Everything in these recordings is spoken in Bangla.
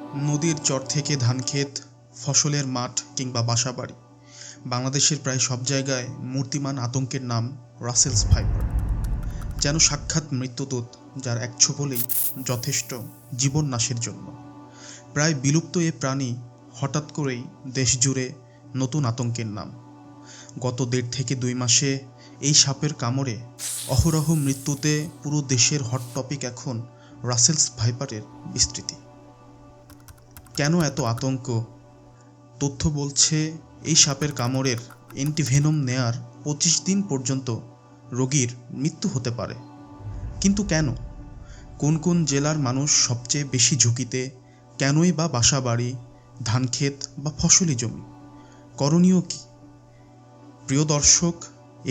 নদীর চর থেকে ধানক্ষেত, ফসলের মাঠ কিংবা বাসাবাড়ি, বাংলাদেশের প্রায় সব জায়গায় মূর্তিমান আতঙ্কের নাম রাসেলস ভাইপার। যেন সাক্ষাৎ মৃত্যুদূত, যার এক ছোবলেই যথেষ্ট জীবন নাশের জন্য। প্রায় বিলুপ্ত এ প্রাণী হঠাৎ করেই দেশজুড়ে নতুন আতঙ্কের নাম। গত 1.5 থেকে 2 মাসে এই সাপের কামড়ে অহরহ মৃত্যুতে পুরো দেশের হট টপিক এখন রাসেলস ভাইপারের বিস্তৃতি। কেন এত আতঙ্ক? তথ্য বলছে এই সাপের কামড়ের অ্যান্টিভেনম নেয়ার 25 দিন পর্যন্ত রোগীর মৃত্যু হতে পারে। কিন্তু কেন? কোন কোন জেলার মানুষ সবচেয়ে বেশি ঝুঁকিতে? কেনই বা বাসাবাড়ি, ধানক্ষেত বা ফসলি জমি? করণীয় কী? প্রিয় দর্শক,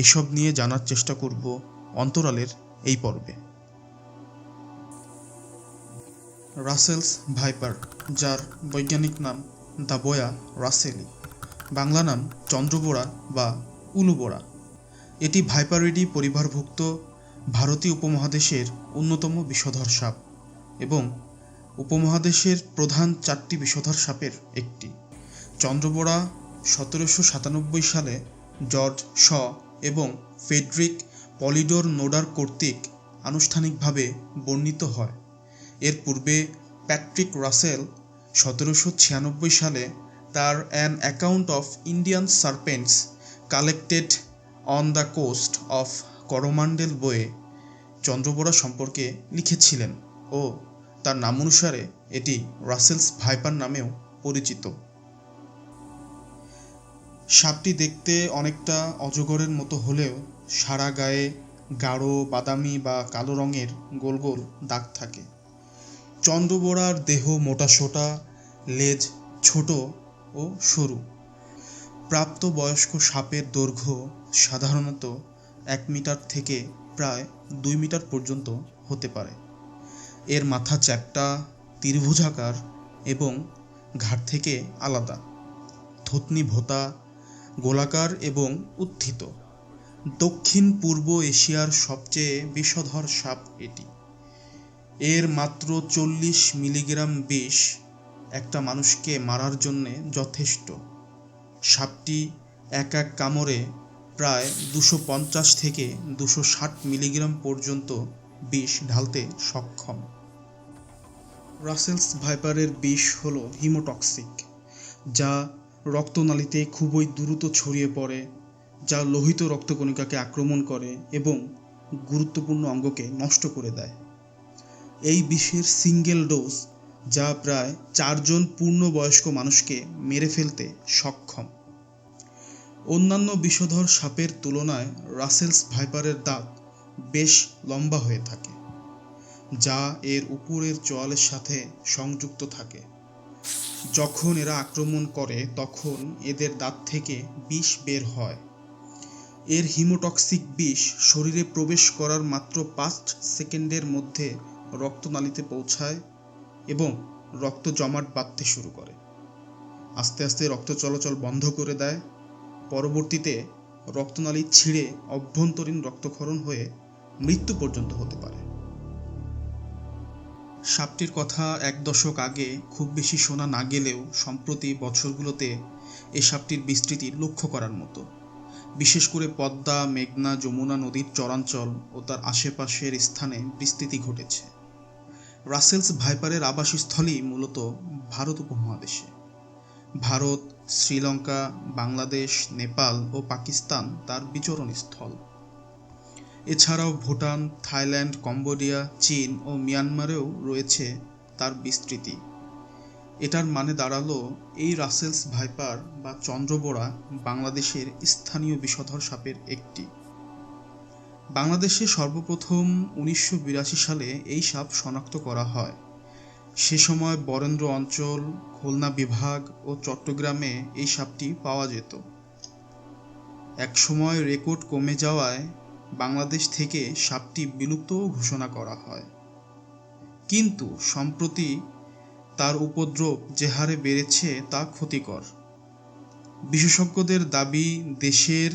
এসব নিয়ে জানার চেষ্টা করব অন্তরালের এই পর্বে। রাসেলস ভাইপার, যার বৈজ্ঞানিক নাম দাবোয়া রাসেলি, বাংলা নাম চন্দ্রবোড়া বা উলুবোড়া, এটি ভাইপারিডি পরিবারভুক্ত ভারতীয় উপমহাদেশের অন্যতম বিষধর সাপ এবং উপমহাদেশের প্রধান 4টি বিষধর সাপের একটি। চন্দ্রবোড়া 1797 সালে জর্জ শ এবং ফ্রেডরিক পলিডোর নোডার কর্তৃক আনুষ্ঠানিকভাবে বর্ণিত হয়। এর পূর্বে প্যাট্রিক রাসেল 1796 সালে তার an account of Indian serpents collected on the coast of Coromandel বইয়ে চন্দ্রবোড়া সম্পর্কে লিখেছিলেন ও তার নামানুসারে এটি রাসেলস ভাইপার নামেও পরিচিত। সাপটি দেখতে অনেকটা অজগরের মতো হলেও সারা গায়ে গাঢ় বাদামি বা কালো রঙের গোল গোল দাগ থাকে। চন্দ্রবোড়ার দেহ মোটাসোটা, লেজ ছোট ও সরু। প্রাপ্তবয়স্ক সাপের দৈর্ঘ্য সাধারণত 1 মিটার থেকে প্রায় 2 মিটার পর্যন্ত হতে পারে। এর মাথা চ্যাপ্টা, ত্রিভুজাকার এবং ঘাড় থেকে আলাদা। থুতনি ভোঁতা, গোলাকার এবং উত্থিত। দক্ষিণ পূর্ব এশিয়ার সবচেয়ে বিষধর সাপ এটি। এর মাত্র 40 মিলিগ্রাম বিষ একটা মানুষকে মারার জন্যে যথেষ্ট। সাপটি এক কামড়ে প্রায় 250 থেকে 260 মিলিগ্রাম পর্যন্ত বিষ ঢালতে সক্ষম। রাসেলস ভাইপারের বিষ হল হিমোটক্সিক, যা রক্তনালীতে খুবই দ্রুত ছড়িয়ে পড়ে, যা লোহিত রক্তকণিকাকে আক্রমণ করে এবং গুরুত্বপূর্ণ অঙ্গকে নষ্ট করে দেয়। এই বিষের সিঙ্গেল ডোজ, যা প্রায় 4 জন পূর্ণবয়স্ক মানুষকে মেরে ফেলতে সক্ষম। অন্যান্য বিষধর সাপের তুলনায় রাসেলস ভাইপারের দাঁত বেশ লম্বা হয়ে থাকে, যা এর উপরের চোয়ালের সাথে সংযুক্ত থাকে। যখন এরা আক্রমণ করে তখন এদের দাঁত থেকে বিষ বের হয়। এর হিমোটক্সিক বিষ শরীরে প্রবেশ করার মাত্র 5 সেকেন্ডের মধ্যে রক্তনালীতে পৌঁছায় এবং রক্ত জমাট বাঁধতে শুরু করে। আস্তে আস্তে রক্ত চলাচল বন্ধ করে দেয়। পরবর্তীতে রক্তনালী ছিঁড়ে অভ্যন্তরীণ রক্তক্ষরণ হয়ে মৃত্যু পর্যন্ত হতে পারে। সাপটির কথা 1 দশক আগে খুব বেশি শোনা না গেলেও সম্প্রতি বছরগুলোতে এ সাপটির বিস্তৃতি লক্ষ্য করার মতো। বিশেষ করে পদ্মা, মেঘনা, যমুনা নদীর চরাঞ্চল ও তার আশেপাশের স্থানে বিস্তৃতি ঘটেছে। রাসেলস ভাইপারের আবাসস্থলই মূলত ভারত উপমহাদেশে। ভারত, শ্রীলঙ্কা, বাংলাদেশ, নেপাল ও পাকিস্তান তার বিচরণস্থল। এছাড়াও ভুটান, থাইল্যান্ড, কম্বোডিয়া, চীন ও মিয়ানমারেও রয়েছে তার বিস্তৃতি। এটার মানে দাঁড়ালো এই রাসেলস ভাইপার বা চন্দ্রবোড়া বাংলাদেশের স্থানীয় বিষধর সাপের একটি। বাংলাদেশে সর্বপ্রথম 1982 সালে এই সাপ শনাক্ত করা হয়। সে সময় বরেন্দ্র অঞ্চল, খুলনা বিভাগ ও চট্টগ্রামে এই সাপটি পাওয়া যেত। একসময় রেকর্ড কমে যাওয়ায় বাংলাদেশ থেকে সাপটি বিলুপ্ত ঘোষণা করা হয়। কিন্তু সম্প্রতি তার উপদ্রব যে হারে বেড়েছে তা ক্ষতিকর। বিশেষজ্ঞদের দাবি, দেশের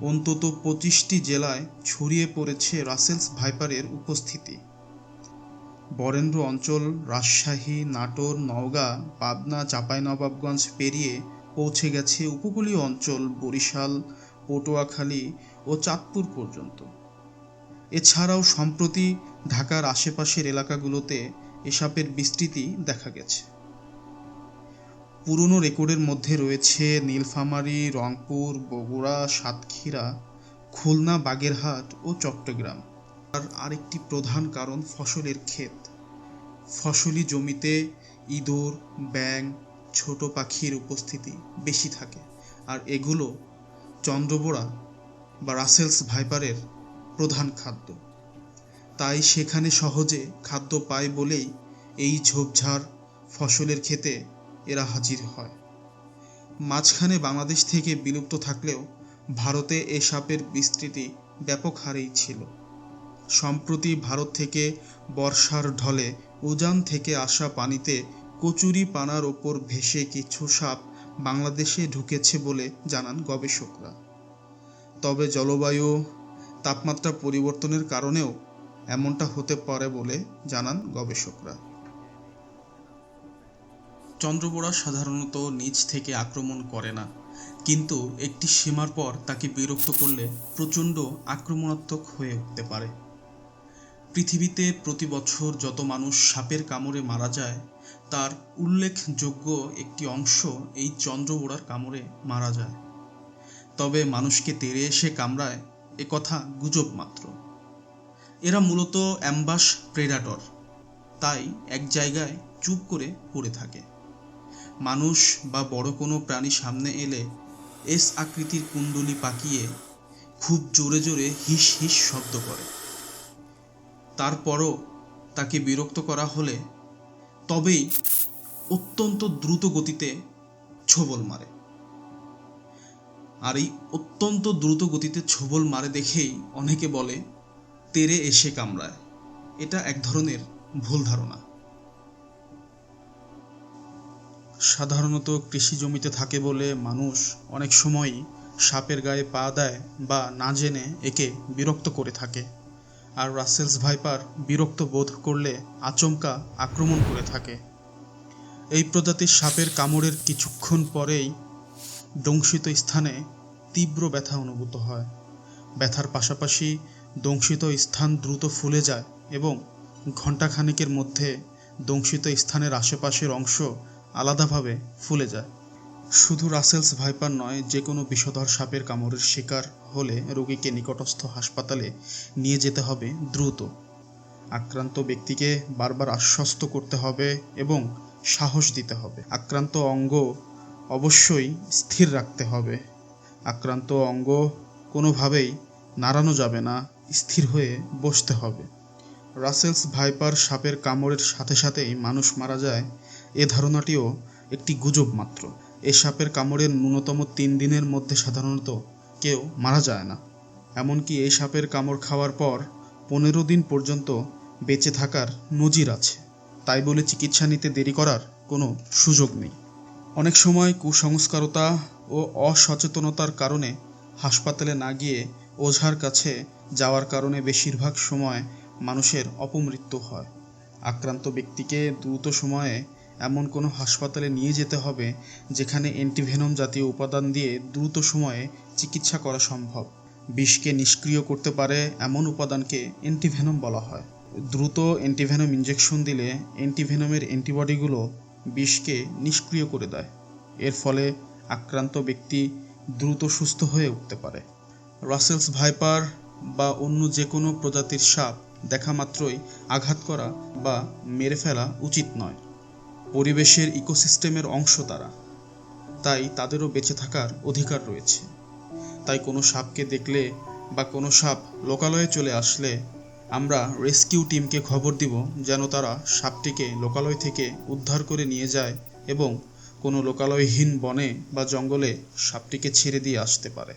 অন্তত 25টি জেলায় ছড়িয়ে পড়েছে রাসেলস ভাইপারের উপস্থিতি। বরেন্দ্র অঞ্চল রাজশাহী, নাটোর, নওগাঁ, পাবনা, চাঁপাইনবাবগঞ্জ পেরিয়ে পৌঁছে গেছে উপকূলীয় অঞ্চল বরিশাল, পটুয়াখালী ও চাঁদপুর পর্যন্ত। এছাড়াও সম্প্রতি ঢাকার আশেপাশের এলাকাগুলোতে এ সাপের বিস্তৃতি দেখা গেছে। পুরনো রেকর্ডের মধ্যে রয়েছে নীলফামারী, রংপুর, বগুড়া, সাতক্ষীরা, খুলনা, বাগেরহাট ও চট্টগ্রাম। আর আরেকটি প্রধান কারণ ফসলের ক্ষেত। ফসলি জমিতে ইঁদুর, ব্যাঙ, ছোট পাখির উপস্থিতি বেশি থাকে, আর এগুলো চন্দ্রবোড়া বা রাসেলস ভাইপারের প্রধান খাদ্য। তাই সেখানে সহজে খাদ্য পায় বলেই এই ঝোপঝাড় ফসলের ক্ষেতে এরা হাজির হয়। মাঝখানে বাংলাদেশ থেকে বিলুপ্ত থাকলেও ভারতে এ সাপের বিস্তৃতি ব্যাপক হারেই ছিল। সম্প্রতি ভারত থেকে বর্ষার ঢলে উজান থেকে আসা পানিতে কচুরি পানার ওপর ভেসে কিছু সাপ বাংলাদেশে ঢুকেছে বলে জানান গবেষকরা। তবে জলবায়ু, তাপমাত্রা পরিবর্তনের কারণেও এমনটা হতে পারে বলে জানান গবেষকরা। চন্দ্রবোড়া সাধারণত নিচ থেকে আক্রমণ করে না, কিন্তু একটি সীমার পর তাকে বিরক্ত করলে প্রচণ্ড আক্রমণাত্মক হয়ে উঠতে পারে। পৃথিবীতে প্রতি বছর যত মানুষ সাপের কামড়ে মারা যায়, তার উল্লেখযোগ্য একটি অংশ এই চন্দ্রবোড়ার কামড়ে মারা যায়। তবে মানুষকে তেড়ে এসে কামড়ায় এ কথা গুজব মাত্র। এরা মূলত অ্যাম্বাস প্রেডাটর, তাই এক জায়গায় চুপ করে পড়ে থাকে। মানুষ বা বড় কোনো প্রাণী সামনে এলে এস আকৃতির কুণ্ডলি পাকিয়ে খুব জোরে জোরে হিস হিস শব্দ করে। তারপরও তাকে বিরক্ত করা হলে তবেই অত্যন্ত দ্রুত গতিতে ছোবল মারে। আর এই অত্যন্ত দ্রুত গতিতে ছোবল মারে দেখেই অনেকে বলে তেড়ে এসে কামড়ায়। এটা এক ধরনের ভুল ধারণা। সাধারণত কৃষি জমিতে থাকে বলে মানুষ অনেক সময়ই সাপের গায়ে পা দেয় বা না জেনে একে বিরক্ত করে থাকে। আর রাসেলস ভাইপার বিরক্ত বোধ করলে আচমকা আক্রমণ করে থাকে। এই প্রজাতির সাপের কামড়ের কিছুক্ষণ পরেই দংশিত স্থানে তীব্র ব্যথা অনুভূত হয়। ব্যথার পাশাপাশি দংশিত স্থান দ্রুত ফুলে যায় এবং ঘণ্টাখানেকের মধ্যে দংশিত স্থানের আশেপাশের অংশ আলাদাভাবে ফুলে যায়। শুধু রাসেলস ভাইপার নয়, যে কোনো বিষধর সাপের কামড়ের শিকার হলে রোগীকে নিকটস্থ হাসপাতালে নিয়ে যেতে হবে দ্রুত। আক্রান্ত ব্যক্তিকে বারবার আশ্বস্ত করতে হবে এবং সাহস দিতে হবে। আক্রান্ত অঙ্গ অবশ্যই স্থির রাখতে হবে। আক্রান্ত অঙ্গ কোনোভাবেই নাড়ানো যাবে না, স্থির হয়ে বসতে হবে। রাসেলস ভাইপার সাপের কামড়ের সাথে সাথেই মানুষ মারা যায়, এ ধারণাটিও একটি গুজব মাত্র। এ সাপের কামড়ের ন্যূনতম 3 দিনের মধ্যে সাধারণত কেউ মারা যায় না। এমনকি এই সাপের কামড় খাওয়ার পর 15 দিন পর্যন্ত বেঁচে থাকার নজির আছে। তাই বলে চিকিৎসা নিতে দেরি করার কোনো সুযোগ নেই। অনেক সময় কুসংস্কারতা ও অসচেতনতার কারণে হাসপাতালে না গিয়ে ওঝার কাছে যাওয়ার কারণে বেশিরভাগ সময় মানুষের অপমৃত্যু হয়। আক্রান্ত ব্যক্তিকে দ্রুত সময়ে এমন কোনো হাসপাতালে নিয়ে যেতে হবে যেখানে অ্যান্টিভেনম জাতীয় উপাদান দিয়ে দ্রুত সময়ে চিকিৎসা করা সম্ভব। বিষকে নিষ্ক্রিয় করতে পারে এমন উপাদানকে অ্যান্টিভেনম বলা হয়। দ্রুত অ্যান্টিভেনম ইনজেকশন দিলে অ্যান্টিভেনমের অ্যান্টিবডিগুলো বিষকে নিষ্ক্রিয় করে দেয়। এর ফলে আক্রান্ত ব্যক্তি দ্রুত সুস্থ হয়ে উঠতে পারে। রাসেলস ভাইপার বা অন্য যে কোনো প্রজাতির সাপ দেখা মাত্রই আঘাত করা বা মেরে ফেলা উচিত নয়। পরিবেশের ইকোসিস্টেমের অংশ তারা, তাই তাদেরও বেঁচে থাকার অধিকার রয়েছে। তাই কোনো সাপকে দেখলে বা কোনো সাপ লোকালয়ে চলে আসলে আমরা রেস্কিউ টিমকে খবর দিব যেন তারা সাপটিকে লোকালয় থেকে উদ্ধার করে নিয়ে যায় এবং কোনো লোকালয়হীন বনে বা জঙ্গলে সাপটিকে ছেড়ে দিয়ে আসতে পারে।